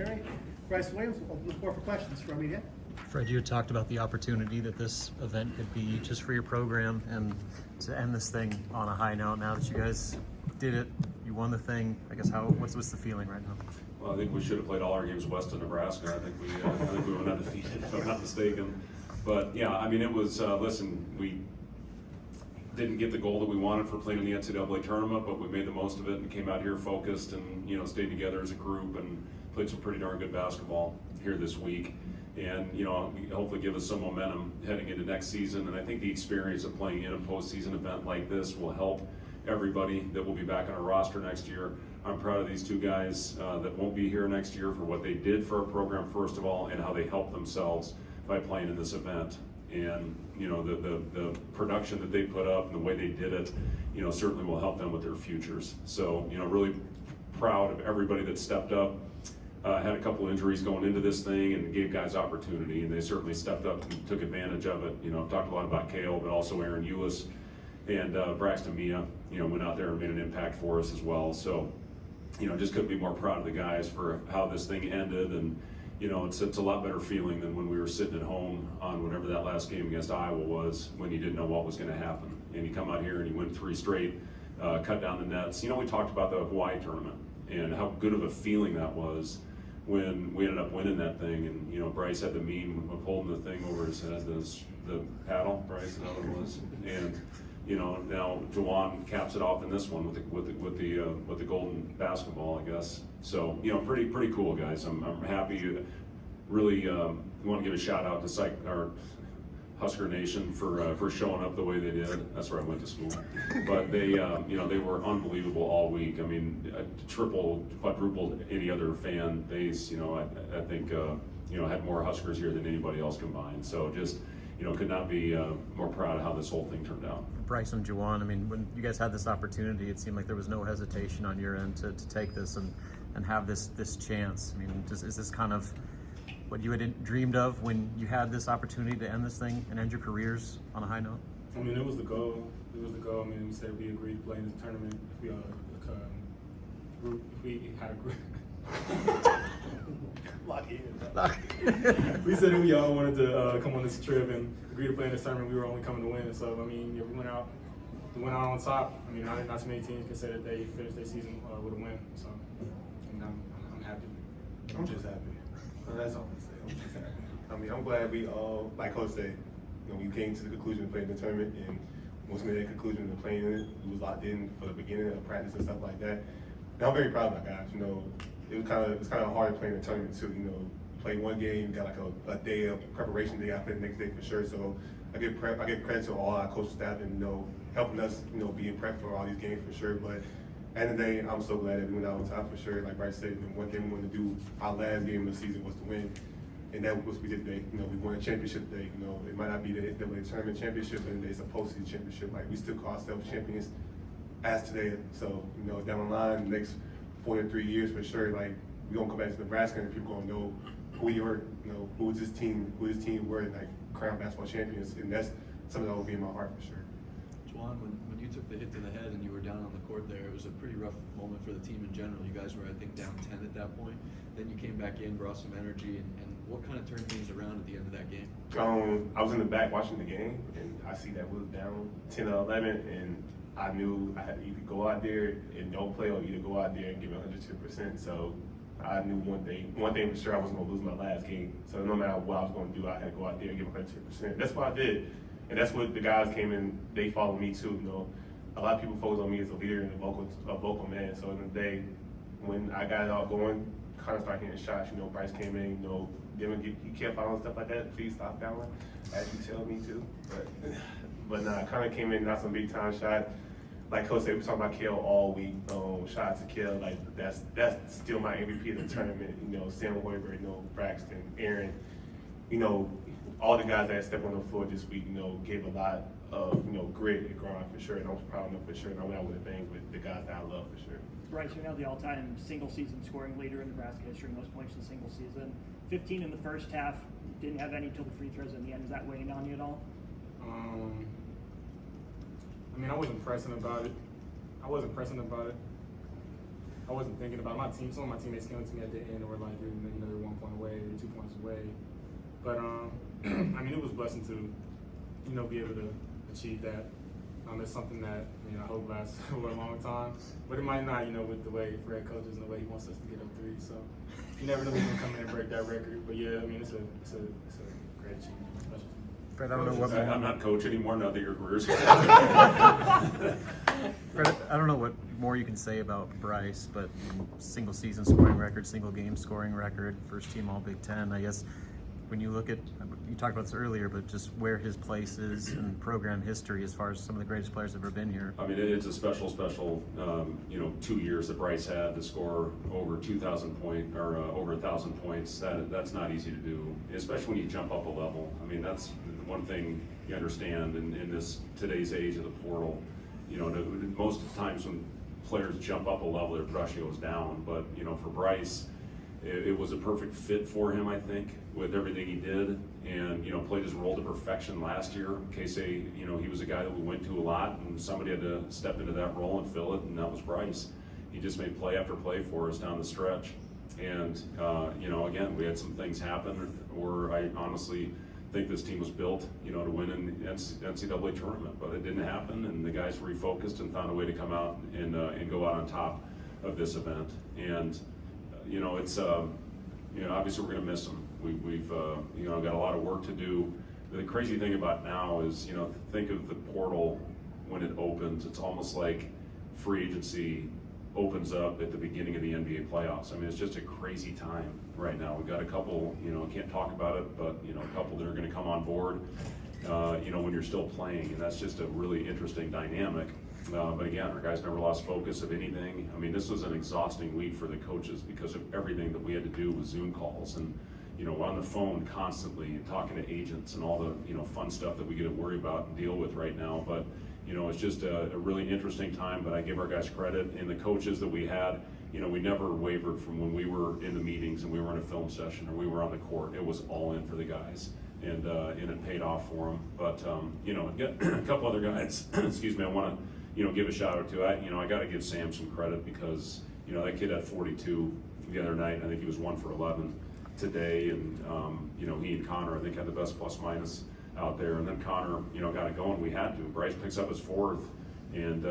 Gary. Brice Williams, open the floor for questions from media. Fred, you had talked about the opportunity that this event could be just for your program and to end this thing on a high note. Now that you guys did it, you won the thing. I guess what's the feeling right now? Well, I think we should have played all our games west of Nebraska. I think we were undefeated, if I'm not mistaken. But yeah, I mean, it was. Listen, we didn't get the goal that we wanted for playing in the NCAA tournament, but we made the most of it and came out here focused and stayed together as a group and played some pretty darn good basketball here this week. And hopefully give us some momentum heading into next season. And I think the experience of playing in a postseason event like this will help everybody that will be back on our roster next year. I'm proud of these two guys that won't be here next year for what they did for our program, first of all, and how they helped themselves by playing in this event. And the production that they put up and the way they did it, certainly will help them with their futures. So really proud of everybody that stepped up. Had a couple injuries going into this thing and gave guys opportunity, and they certainly stepped up and took advantage of it. I've talked a lot about Kale, but also Aaron Eulis and Braxton Mia, went out there and made an impact for us as well. So, just couldn't be more proud of the guys for how this thing ended. And, it's a lot better feeling than when we were sitting at home on whatever that last game against Iowa was, when you didn't know what was going to happen. And you come out here and you win 3 straight, cut down the nets. We talked about the Hawaii tournament and how good of a feeling that was when we ended up winning that thing. And Brice had the meme of holding the thing over his head, the paddle, Brice, is that what it was? And now Juwan caps it off in this one with the golden basketball, I guess. So pretty cool, guys. I'm happy. Really want to give a shout out to our Husker Nation for showing up the way they did. That's where I went to school. But they they were unbelievable all week. I mean, quadrupled any other fan base. I think had more Huskers here than anybody else combined. So just could not be more proud of how this whole thing turned out. Brice and Juwan, I mean, when you guys had this opportunity, it seemed like there was no hesitation on your end to take this and have this chance. I mean, is this kind of what you had dreamed of when you had this opportunity to end this thing and end your careers on a high note? I mean, it was the goal. It was the goal. I mean, we said we agreed to play in this tournament if we had a group. We said we all wanted to come on this trip and agree to play in this tournament. We were only coming to win. So I mean, we went out on top. I mean, not too many teams can say that they finished their season with a win. So I'm happy. I'm just happy. That's all I'm saying. I'm just happy. I mean, I'm glad we all, like Coach said, we came to the conclusion of playing the tournament, and once we made that conclusion of playing it, we was locked in for the beginning of practice and stuff like that. And I'm very proud of my guys. It was kind of hard playing the tournament too. Play one game, got like a day of preparation day. I played the next day for sure. So I give credit to all our coaching staff and helping us being prepped for all these games for sure. But at the end of the day, I'm so glad that we went out on top for sure. Like Brice said, one thing we wanted to do our last game of the season was to win, and that was what we did today. We won a championship today. It might not be the NCAA tournament championship, and it's a postseason championship. Like we still call ourselves champions as today. So down the line, the next 4 to 3 years for sure. Like we're gonna come back to Nebraska, and people gonna know who we were, who this team were, like crown basketball champions, and that's something that will be in my heart for sure. Juwan, when you took the hit to the head and you were down on the court there, it was a pretty rough moment for the team in general. You guys were, I think, down 10 at that point. Then you came back in, brought some energy, and what kind of turned things around at the end of that game? I was in the back watching the game, and I see that we was down 10 or 11, and I knew I had to either go out there and don't play, or either go out there and give 110%. So I knew one thing for sure, I wasn't gonna lose my last game. So no matter what I was gonna do, I had to go out there and give 110%. That's what I did, and that's what the guys came in. They followed me too. A lot of people focus on me as a leader and a vocal man. So in the day, when I got it all going, kind of started hitting shots. Brice came in. He kept fouling stuff like that. Please stop fouling, as you tell me to. But nah, kind of came in, got some big time shots. Like Coach said, we talking about Kale all week. Shout out to Kale. Like that's still my MVP of the tournament. Sam Hoiberg, Braxton, Aaron. All the guys that stepped on the floor this week, gave a lot of grit and grind for sure. And I was proud of them for sure. And I went out with a bang with the guys that I love for sure. Brice, you're now the all-time single-season scoring leader in Nebraska history, most points in a single season. 15 in the first half. Didn't have any till the free throws in the end. Is that weighing on you at all? I mean, I wasn't pressing about it. I wasn't thinking about it. My team. Some of my teammates came to me at the end and were like, "Dude, But I mean, it was a blessing to, be able to achieve that. It's something that I hope lasts for a long time, but it might not, with the way Fred coaches and the way he wants us to get up three. So you never know who's gonna come in and break that record. But yeah, I mean, it's a great achievement. Special. Fred, I don't know what more, I'm not coach anymore now that your career's Fred, I don't know what more you can say about Brice, but single season scoring record, single game scoring record, first team All Big Ten. I guess when you look at, you talked about this earlier, but just where his place is in program history as far as some of the greatest players that have ever been here. I mean, it's a special, 2 years that Brice had to score over 2,000 points or over 1,000 points. That's not easy to do, especially when you jump up a level. I mean, that's one thing you understand in this today's age of the portal. Most of the times when players jump up a level, their production goes down. But for Brice, it was a perfect fit for him, I think, with everything he did, and played his role to perfection last year. Casey, he was a guy that we went to a lot, and somebody had to step into that role and fill it, and that was Brice. He just made play after play for us down the stretch, and again, we had some things happen where I honestly think this team was built, to win in the NCAA tournament, but it didn't happen, and the guys refocused and found a way to come out and go out on top of this event, and. It's obviously we're going to miss him. We've got a lot of work to do. The crazy thing about now is think of the portal when it opens. It's almost like free agency opens up at the beginning of the NBA playoffs. I mean, it's just a crazy time right now. We've got a couple, can't talk about it, but a couple that are going to come on board. When you're still playing, and that's just a really interesting dynamic. But again, our guys never lost focus of anything. I mean, this was an exhausting week for the coaches because of everything that we had to do with Zoom calls and, on the phone constantly and talking to agents and all the, fun stuff that we get to worry about and deal with right now. But, it's just a really interesting time, but I give our guys credit, and the coaches that we had, we never wavered from when we were in the meetings and we were in a film session or we were on the court. It was all in for the guys. And it paid off for them. But, a couple other guys, excuse me, I want to, give a shout out to. I got to give Sam some credit because, that kid had 42 the other night. I think he was 1 for 11 today. And, he and Connor, I think, had the best plus minus out there. And then Connor, got it going. We had to. Brice picks up his 4th. And,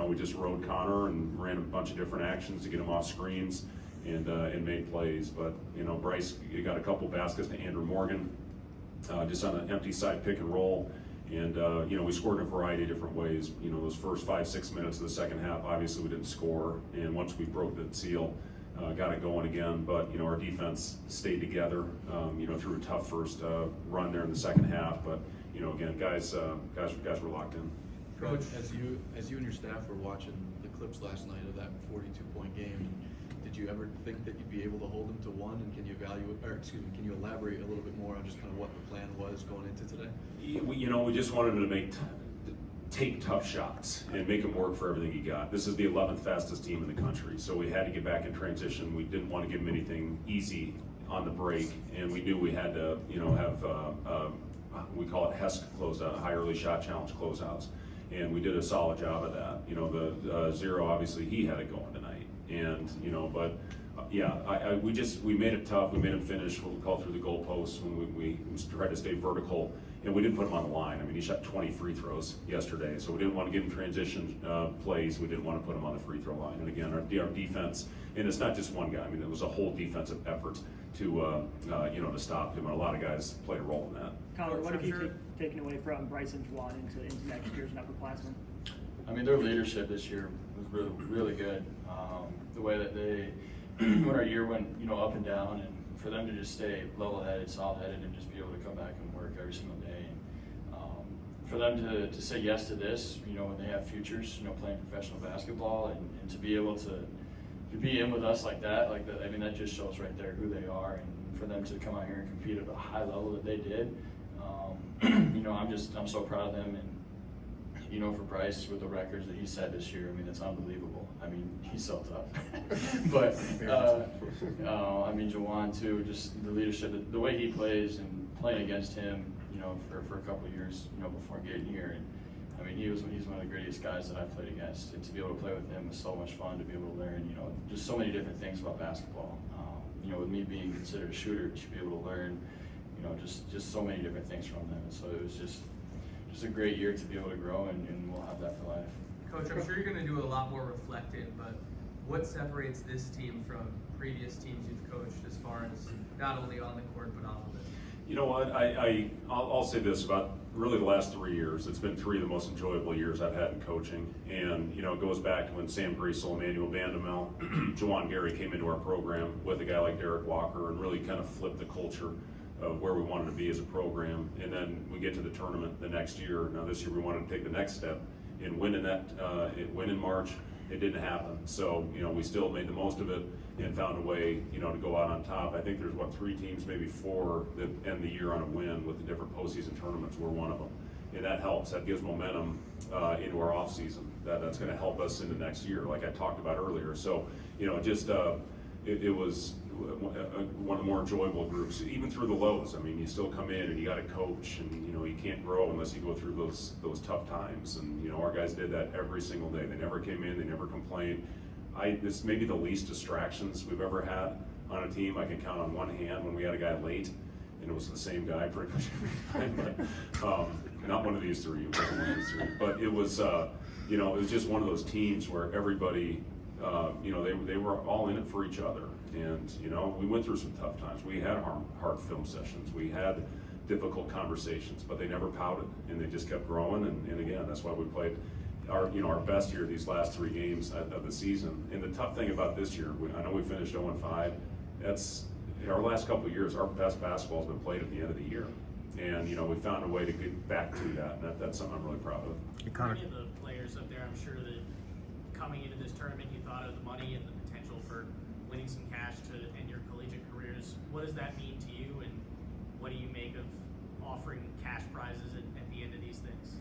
we just rode Connor and ran a bunch of different actions to get him off screens and made plays. But, Brice, you got a couple baskets to Andrew Morgan. Just on an empty side pick and roll. And, we scored in a variety of different ways. Those first 5-6 minutes of the second half, obviously we didn't score. And once we broke the seal, got it going again. But, our defense stayed together, through a tough first run there in the second half. But, again, guys were locked in. Coach, as you and your staff were watching the clips last night of that 42-point game, did you ever think that you'd be able to hold them to 1? And can you can you elaborate a little bit more on just kind of what the plan was going into today? We just wanted him to take tough shots and make him work for everything he got. This is the 11th fastest team in the country, so we had to get back in transition. We didn't want to give him anything easy on the break, and we knew we had to, have we call it HESC closeout, high early shot challenge closeouts, and we did a solid job of that. The zero, obviously he had it going tonight. And but we made it tough. We made him finish what we call through the goalposts when we tried to stay vertical, and we didn't put him on the line. I mean, he shot 20 free throws yesterday, so we didn't want to give him transition plays. We didn't want to put him on the free throw line. And again, our defense, and it's not just one guy. I mean, it was a whole defensive effort to to stop him, and a lot of guys played a role in that. Connor, what have you taken away from Brice and Juwan into next year's upperclassmen? I mean, their leadership this year was really, really good. The way that they, when our year went, up and down, and for them to just stay level-headed, solid-headed, and just be able to come back and work every single day. And for them to say yes to this, when they have futures, playing professional basketball, and to be able to be in with us like that, I mean, that just shows right there who they are. And for them to come out here and compete at a high level that they did, I'm so proud of them. And for Brice, with the records that he set this year, I mean, it's unbelievable. I mean, he's so tough. But, I mean, Juwan, too, just the leadership, the way he plays and playing against him, for a couple of years, before getting here. And, I mean, he's one of the greatest guys that I've played against. And to be able to play with him was so much fun, to be able to learn, just so many different things about basketball. With me being considered a shooter, to be able to learn, you know, just so many different things from them. So it was just a great year to be able to grow, and we'll have that for life. Coach, I'm sure you're going to do a lot more reflecting, but what separates this team from previous teams you've coached as far as not only on the court but off of it? You know what? I'll say this about really the last 3 years. It's been 3 of the most enjoyable years I've had in coaching, and you know, it goes back to when Sam Griesel, Emmanuel Bandamel, Juwan Gary came into our program with a guy like Derek Walker and really kind of flipped the culture of where we wanted to be as a program. And then we get to the tournament the next year. Now this year we wanted to take the next step and win in March. It didn't happen. So, you know, we still made the most of it and found a way, you know, to go out on top. I think there's 3 teams, maybe 4 that end the year on a win with the different postseason tournaments. We're one of them. And that helps. That gives momentum into our off season. That's going to help us into next year, like I talked about earlier. So, you know, just it was one of the more enjoyable groups, even through the lows. I mean, you still come in and you got to coach, and you know, you can't grow unless you go through those tough times. And you know, our guys did that every single day. They never came in, they never complained. This may be the least distractions we've ever had on a team. I can count on one hand when we had a guy late, and it was the same guy pretty much every time. But, not one of these 3. It wasn't one of these 3. But it was, you know, it was just one of those teams where everybody, you know, they were all in it for each other. And, you know, we went through some tough times. We had hard film sessions. We had difficult conversations, but they never pouted, and they just kept growing. And again, that's why we played our best here these last 3 games of the season. And the tough thing about this year, I know we finished 0-5. That's, in our last couple of years, our best basketball has been played at the end of the year. And, you know, we found a way to get back to that. And that's something I'm really proud of. Connor. Many of the players up there, I'm sure that coming into this tournament, you thought of the money and the potential for winning some cash to end your collegiate careers. What does that mean to you, and what do you make of offering cash prizes at the end of these things?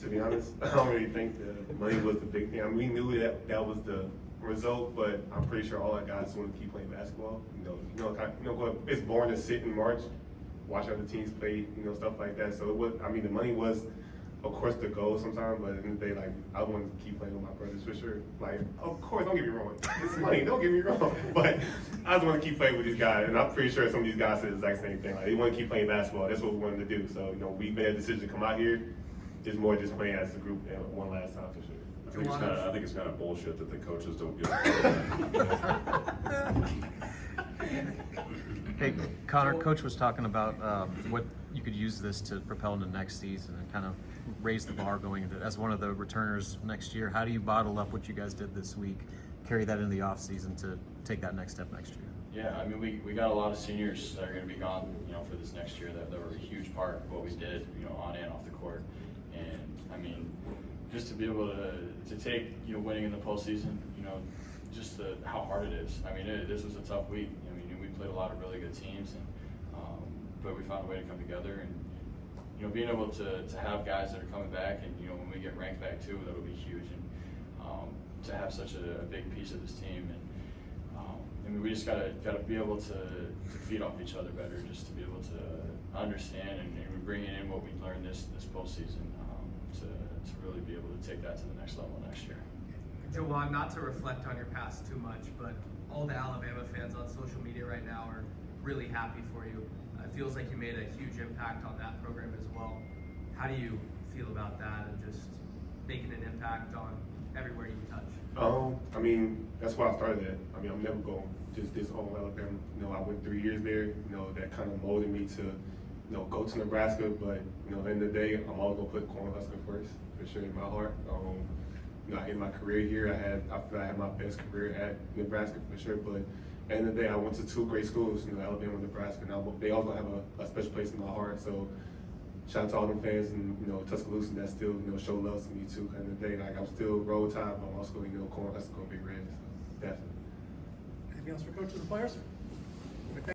To be honest, I don't really think the money was the big thing. I mean, we knew that was the result, but I'm pretty sure all our guys want to keep playing basketball. It's boring to sit in March, watch other teams play, you know, stuff like that. So it was. I mean, the money was, of course, the goal sometimes, but at the end of the day, like, I want to keep playing with my brothers for sure. Like, of course, don't get me wrong, it's money, don't get me wrong, but I just want to keep playing with these guys, and I'm pretty sure some of these guys said the exact same thing. Like, they want to keep playing basketball. That's what we wanted to do. So, you know, we made a decision to come out here. It's more just playing as a group one last time for sure. I think it's kind of bullshit that the coaches don't get it. Hey, Connor, Coach was talking about what you could use this to propel into next season and kind of raise the bar going into, as one of the returners next year. How do you bottle up what you guys did this week, carry that into the off season to take that next step next year? Yeah, I mean, we got a lot of seniors that are going to be gone, you know, for this next year that were a huge part of what we did, you know, on and off the court. And I mean, just to be able to take, you know, winning in the postseason, you know, just how hard it is. I mean, this was a tough week. I mean, we played a lot of really good teams, and but we found a way to come together. And you know, being able to have guys that are coming back, and you know, when we get ranked back too, that'll be huge. And to have such a big piece of this team, and I mean, we just gotta be able to feed off each other better, just to be able to understand and bringing in what we learned this postseason to really be able to take that to the next level next year. Juwan, not to reflect on your past too much, but all the Alabama fans on social media right now are really happy for you. It feels like you made a huge impact on that program as well. How do you feel about that and just making an impact on everywhere you touch? I mean, that's why I started at. I mean, I'm never going just this whole Alabama. You know, I went 3 years there. You know, that kind of molded me to, you know, go to Nebraska. But you know, at the end of the day, I'm always gonna put Cornhusker first, for sure, in my heart. You know, in my career here, I feel I had my best career at Nebraska for sure. But at the end of the day, I went to 2 great schools, you know, Alabama and Nebraska. Now they all gonna have a special place in my heart. So shout out to all them fans and, you know, Tuscaloosa that still, you know, show love to me too. At the end of the day, like, I'm still roll tide, but I'm also, you know, Cornhusker gonna be red. So definitely. Anything else for coaches and players?